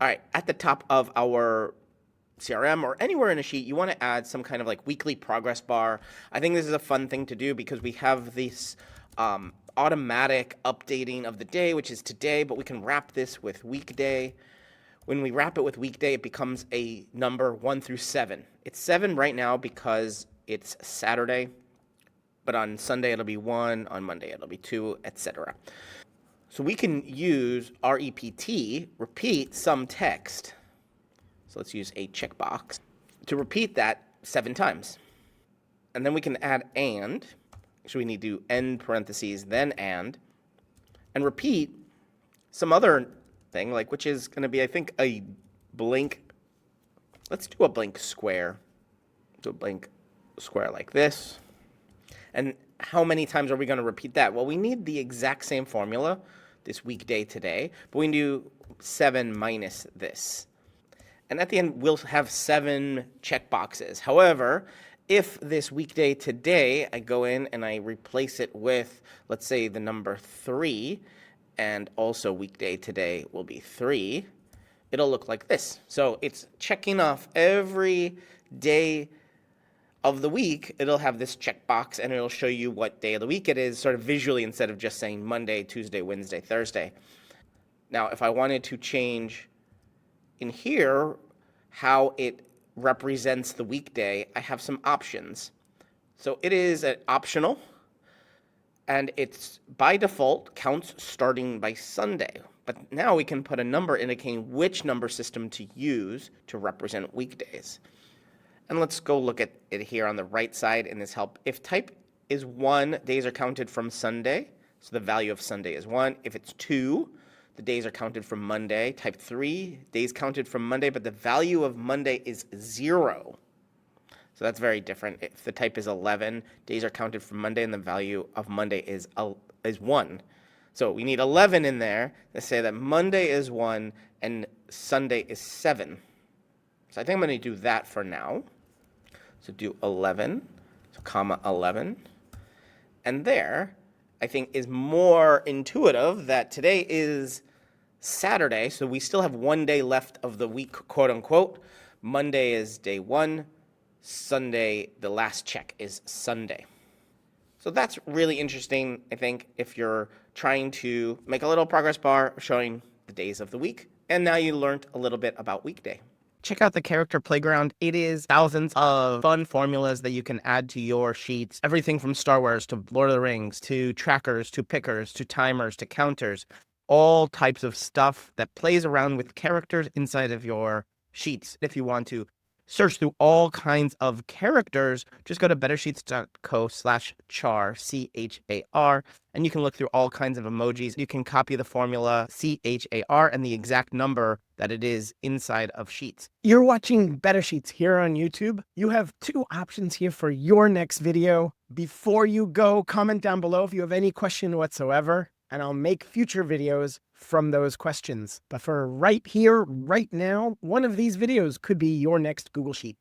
All right, at the top of our CRM or anywhere in a sheet, you want to add some kind of like weekly progress bar. I think this is a fun thing to do because we have this automatic updating of the day, which is today, but we can wrap this with weekday. When we wrap it with weekday, it becomes a number 1 through 7. It's 7 right now because it's Saturday, but on Sunday it'll be 1, on Monday it'll be 2, etc. So we can use REPT, repeat some text. So let's use a checkbox to repeat that 7 times. And then we can add and. So we need to end parentheses, then and repeat some other thing, like which is going to be, I think, a blank. Let's do a blank square. Do a blank square like this. And how many times are we going to repeat that? Well, we need the exact same formula, this weekday today, but we can do 7 minus this. And at the end, we'll have 7 checkboxes. However, if this weekday today, I go in and I replace it with, let's say, the number 3, and also weekday today will be 3, it'll look like this. So it's checking off every day of the week. It'll have this checkbox, and it'll show you what day of the week it is, sort of visually, instead of just saying Monday, Tuesday, Wednesday, Thursday. Now, if I wanted to change in here how it represents the weekday, I have some options. So it is optional, and it's by default counts starting by Sunday. But now we can put a number indicating which number system to use to represent weekdays. And let's go look at it here on the right side in this help. If type is 1, days are counted from Sunday. So the value of Sunday is 1. If it's 2, the days are counted from Monday. Type 3, days counted from Monday, but the value of Monday is 0. So that's very different. If the type is 11, days are counted from Monday, and the value of Monday is 1. So we need 11 in there to say that Monday is 1 and Sunday is 7. So I think I'm going to do that for now. So do 11, so comma 11. And there, I think, is more intuitive that today is Saturday, so we still have 1 day left of the week, quote unquote. Monday is day 1. Sunday, the last check, is Sunday. So that's really interesting, I think, if you're trying to make a little progress bar showing the days of the week. And now you learned a little bit about weekday. Check out the character playground. It is thousands of fun formulas that you can add to your sheets. Everything from Star Wars to Lord of the Rings to trackers to pickers to timers to counters. All types of stuff that plays around with characters inside of your sheets. If you want to search through all kinds of characters, just go to bettersheets.co/char, C-H-A-R, and you can look through all kinds of emojis. You can copy the formula C-H-A-R and the exact number that it is inside of Sheets. You're watching Better Sheets here on YouTube. You have 2 options here for your next video. Before you go, comment down below if you have any question whatsoever, and I'll make future videos from those questions. But for right here, right now, one of these videos could be your next Google Sheet.